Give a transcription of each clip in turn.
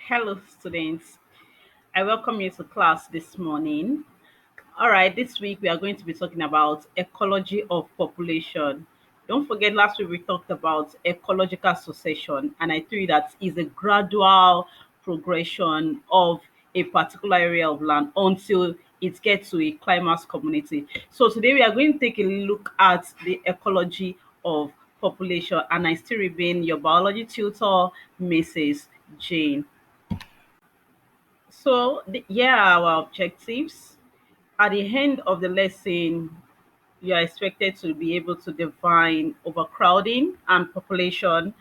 Hello, students. I welcome you to class this morning. All right, this week we are going to be talking about ecology of population. Don't forget, last week we talked about ecological succession, and I told you that is a gradual progression of a particular area of land until it gets to a climax community. So today we are going to take a look at the ecology of population, and I still remain your biology tutor, Mrs. Jane. Here are our objectives. At the end of the lesson, you are expected to be able to define overcrowding and population.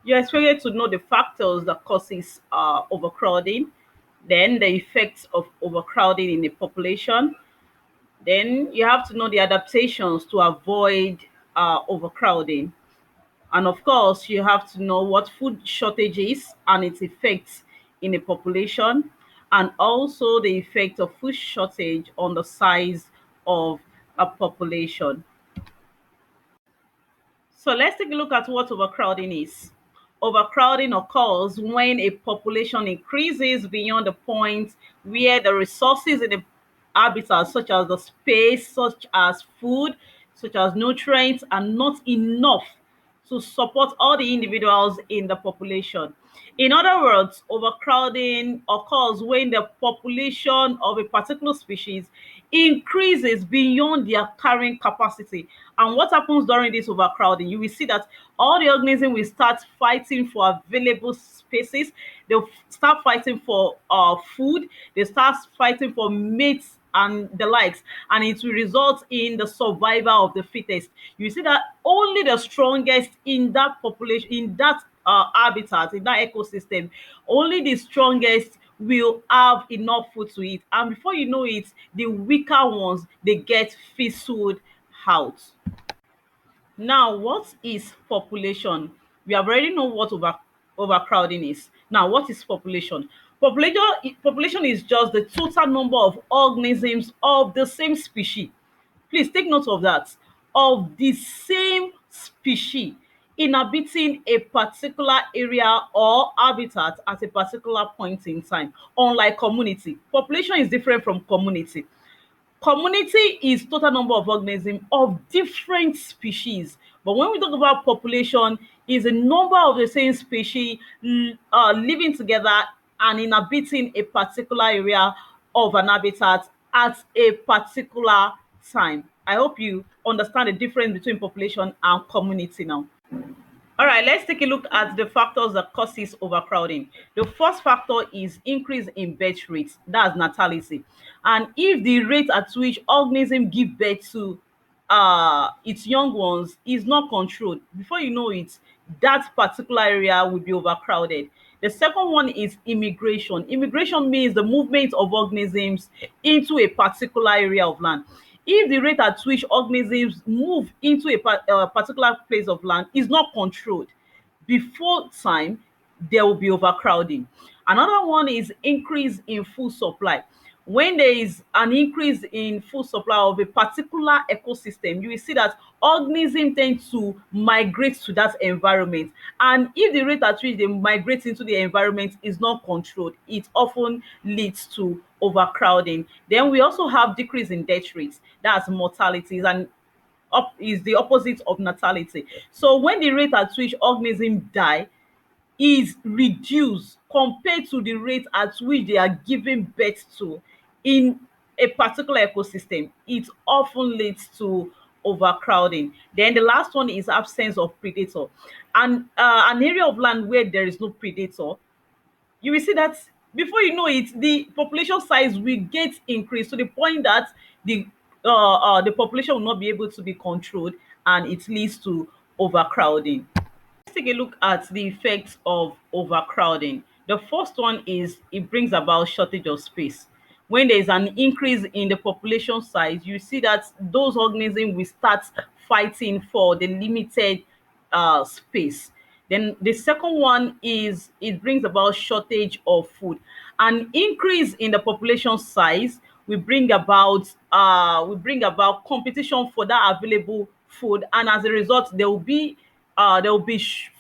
You're expected to know the factors that causes overcrowding, then the effects of overcrowding in the population. Then you have to know the adaptations to avoid overcrowding. And of course, you have to know what food shortage is and its effects in a population, and also the effect of food shortage on the size of a population. So let's take a look at what overcrowding is. Overcrowding occurs when a population increases beyond the point where the resources in the habitat, such as the space, such as food, such as nutrients, are not enough to support all the individuals in the population. In other words, overcrowding occurs when the population of a particular species increases beyond their carrying capacity. And what happens during this overcrowding? You will see that all the organisms will start fighting for available spaces. They'll start fighting for food. They start fighting for mates and the likes, and it will result in the survival of the fittest. You see that only the strongest in that population, in that habitat, in that ecosystem, only the strongest will have enough food to eat, and before you know it, the weaker ones, they get fizzled out. Now, what is population? We have already know what overcrowding is. Now, what is population? Population is just the total number of organisms of the same species. Please take note of that. Of the same species inhabiting a particular area or habitat at a particular point in time. Unlike community, population is different from community. Community is total number of organisms of different species, but when we talk about population, is a number of the same species living together and inhabiting a particular area of an habitat at a particular time. I hope you understand the difference between population and community now. All right, let's take a look at the factors that causes overcrowding. The first factor is increase in birth rate, that's natality. And if the rate at which organism give birth to its young ones is not controlled, before you know it, that particular area will be overcrowded. The second one is immigration. Immigration means the movement of organisms into a particular area of land. If the rate at which organisms move into a particular place of land is not controlled, before time, there will be overcrowding. Another one is increase in food supply. When there is an increase in food supply of a particular ecosystem, you will see that organisms tend to migrate to that environment. And if the rate at which they migrate into the environment is not controlled, it often leads to overcrowding. Then we also have decrease in death rates, that's mortality, and is the opposite of natality. So when the rate at which organisms die is reduced compared to the rate at which they are giving birth to in a particular ecosystem, it often leads to overcrowding. Then the last one is absence of predator. And an area of land where there is no predator, you will see that before you know it, the population size will get increased to the point that the population will not be able to be controlled, and it leads to overcrowding. Let's take a look at the effects of overcrowding. The first one is it brings about shortage of space. When there is an increase in the population size, you see that those organisms will start fighting for the limited space. Then the second one is it brings about shortage of food. An increase in the population size will bring about competition for that available food, and as a result, there will be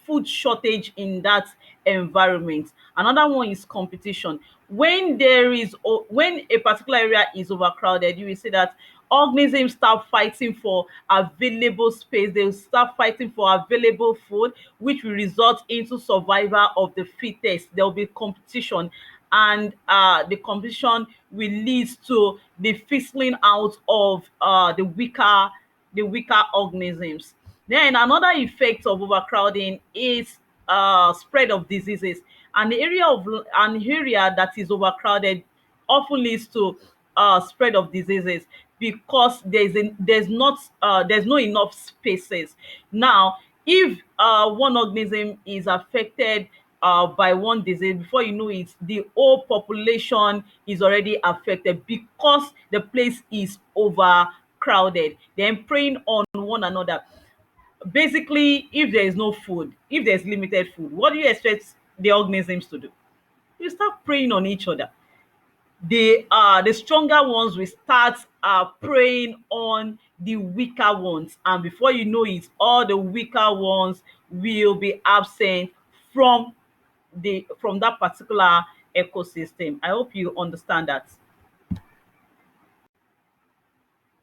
food shortage in that environment. Another one is competition. When a particular area is overcrowded, you will see that organisms start fighting for available space. They will start fighting for available food, which will result into survival of the fittest. There will be competition, and the competition will lead to the fizzling out of the weaker organisms. Then another effect of overcrowding is spread of diseases. An area that is overcrowded often leads to spread of diseases because there's no enough spaces. Now, if one organism is affected by one disease, before you know it, the whole population is already affected because the place is overcrowded. Then preying on one another. Basically, if there is no food, if there's limited food, what do you expect the organisms to do? You start preying on each other. The stronger ones will start preying on the weaker ones, and before you know it, all the weaker ones will be absent from that particular ecosystem. I hope you understand that.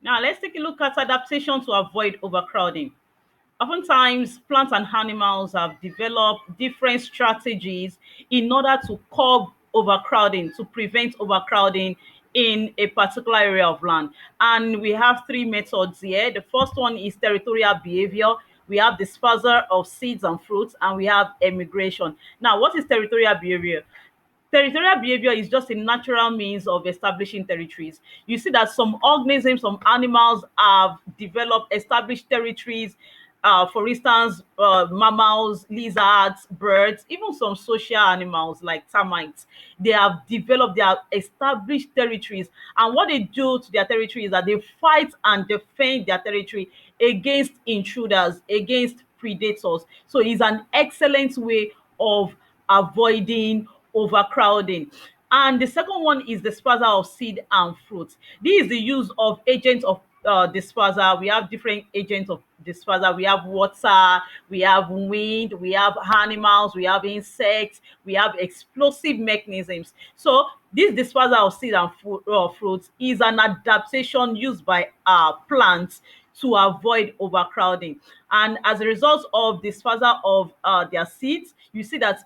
Now let's take a look at adaptation to avoid overcrowding. Oftentimes, plants and animals have developed different strategies in order to curb overcrowding, to prevent overcrowding in a particular area of land. And we have three methods here. The first one is territorial behavior. We have dispersal of seeds and fruits, and we have emigration. Now, what is territorial behavior? Territorial behavior is just a natural means of establishing territories. You see that some organisms, some animals have developed established territories. For instance, mammals, lizards, birds, even some social animals like termites. They have developed, they have established territories. And what they do to their territory is that they fight and defend their territory against intruders, against predators. So it's an excellent way of avoiding overcrowding. And the second one is dispersal of seed and fruit. This is the use of agents of dispersal. We have different agents of dispersal. We have water, we have wind, we have animals, we have insects, we have explosive mechanisms. So this dispersal of seed and fruits is an adaptation used by plants to avoid overcrowding. And as a result of dispersal of their seeds, you see that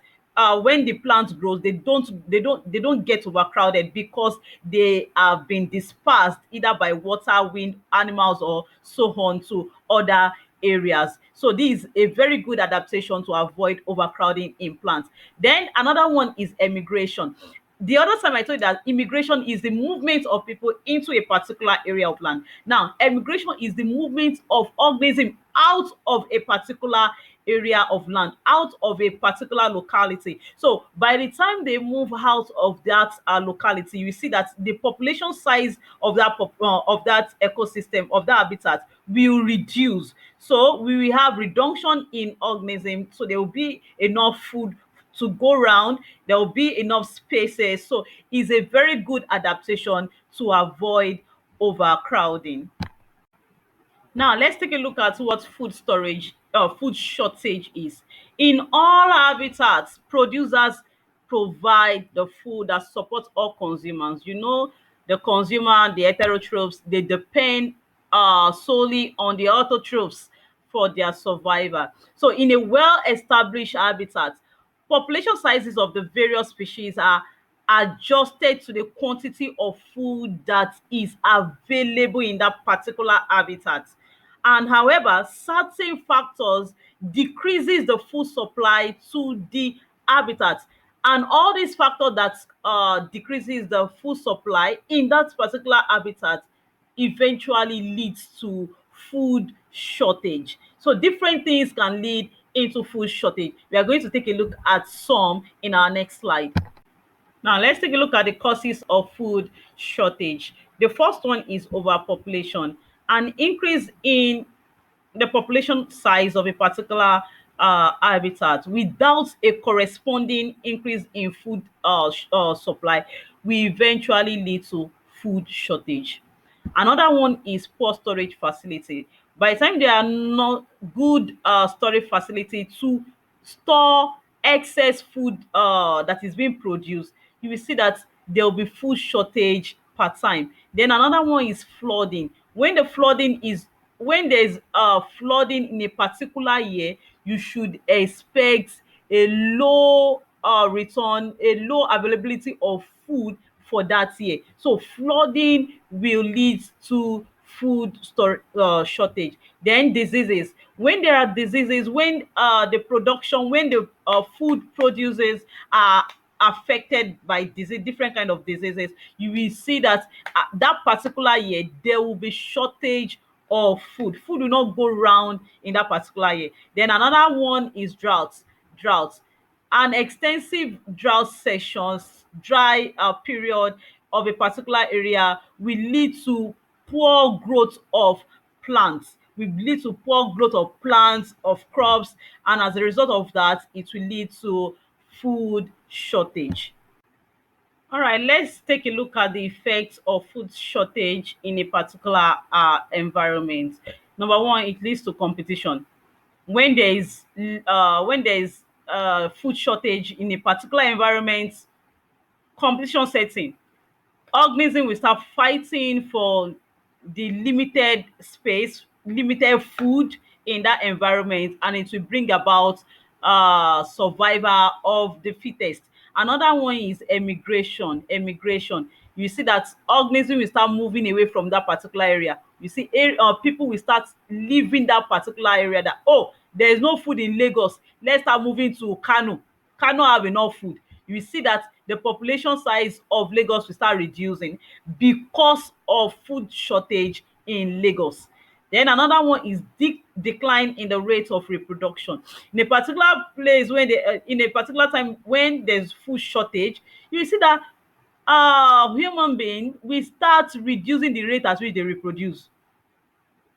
when the plant grows, they don't get overcrowded because they have been dispersed either by water, wind, animals, or so on to other areas. So this is a very good adaptation to avoid overcrowding in plants. Then another one is emigration. The other time I told you that immigration is the movement of people into a particular area of land. Now, emigration is the movement of organism out of a particular area of land, out of a particular locality. So by the time they move out of that locality, you see that the population size of that ecosystem, of that habitat, will reduce. So we will have reduction in organism, so there will be enough food to go around, there will be enough spaces. So it's a very good adaptation to avoid overcrowding. Now let's take a look at what food shortage is. In all habitats, producers provide the food that supports all consumers. You know, the consumer, the heterotrophs, they depend solely on the autotrophs for their survival. So in a well-established habitat, population sizes of the various species are adjusted to the quantity of food that is available in that particular habitat. And however, certain factors decreases the food supply to the habitat. And all these factors that decreases the food supply in that particular habitat eventually leads to food shortage. So different things can lead into food shortage. We are going to take a look at some in our next slide. Now let's take a look at the causes of food shortage. The first one is overpopulation. An increase in the population size of a particular habitat without a corresponding increase in food supply will eventually lead to food shortage. Another one is poor storage facility. By the time there are not good storage facility to store excess food that is being produced, you will see that there will be food shortage per time. Then another one is flooding. When there's flooding in a particular year, you should expect a low return, a low availability of food for that year. So flooding will lead to shortage. Then diseases. When there are diseases, when the food produces are affected by disease, different kind of diseases, you will see that that particular year there will be shortage of food. Food will not go round in that particular year. Then another one is drought. An extensive drought sessions, dry period of a particular area will lead to poor growth of plants, will lead to poor growth of plants, of crops, and as a result of that, it will lead to food shortage. All right, let's take a look at the effects of food shortage in a particular environment. Number one, it leads to competition. When there is food shortage in a particular environment, competition sets in. Organisms will start fighting for the limited space, limited food in that environment, and it will bring about survival of the fittest. Another one is emigration. You see that organisms will start moving away from that particular area. You see people will start leaving that particular area, that there is no food in Lagos, let's start moving to Kano. Kano have enough food. You see that the population size of Lagos will start reducing because of food shortage in Lagos. Then another one is decline in the rate of reproduction. In a particular place, in a particular time when there's food shortage, you see that human being will start reducing the rate at which they reproduce.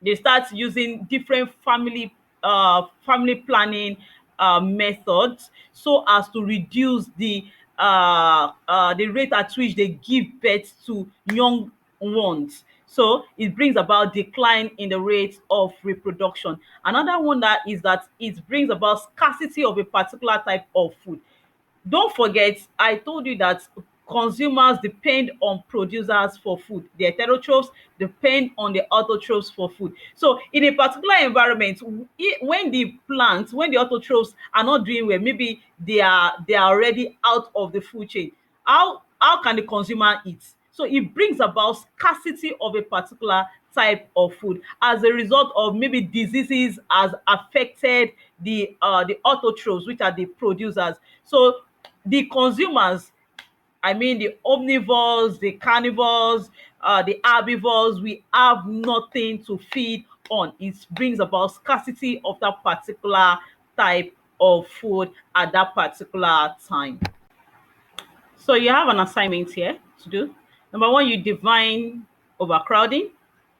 They start using different family planning methods, so as to reduce the rate at which they give birth to young ones. So it brings about decline in the rate of reproduction. Another one that is that it brings about scarcity of a particular type of food. Don't forget, I told you that consumers depend on producers for food. The heterotrophs depend on the autotrophs for food. So in a particular environment, when the autotrophs are not doing well, maybe they are already out of the food chain. How can the consumer eat? So it brings about scarcity of a particular type of food as a result of maybe diseases has affected the autotrophs, which are the producers. So the consumers, I mean the omnivores, the carnivores, the herbivores, we have nothing to feed on. It brings about scarcity of that particular type of food at that particular time. So you have an assignment here to do. Number one, you define overcrowding.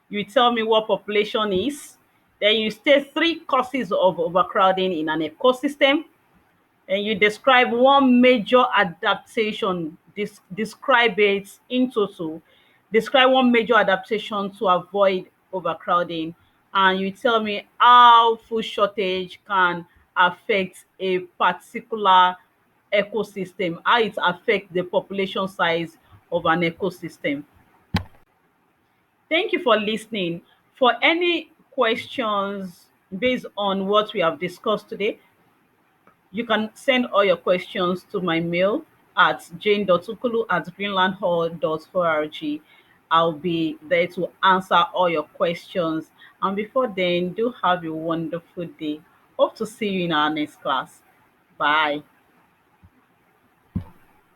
You tell me what population is. Then you state three causes of overcrowding in an ecosystem. And you describe one major adaptation. Describe it in total. Describe one major adaptation to avoid overcrowding. And you tell me how food shortage can affect a particular ecosystem, how it affects the population size of an ecosystem. Thank you for listening. For any questions based on what we have discussed today, you can send all your questions to my mail at jane.ukulu@greenlandhall.org. I'll be there to answer all your questions. And before then, do have a wonderful day. Hope to see you in our next class. Bye.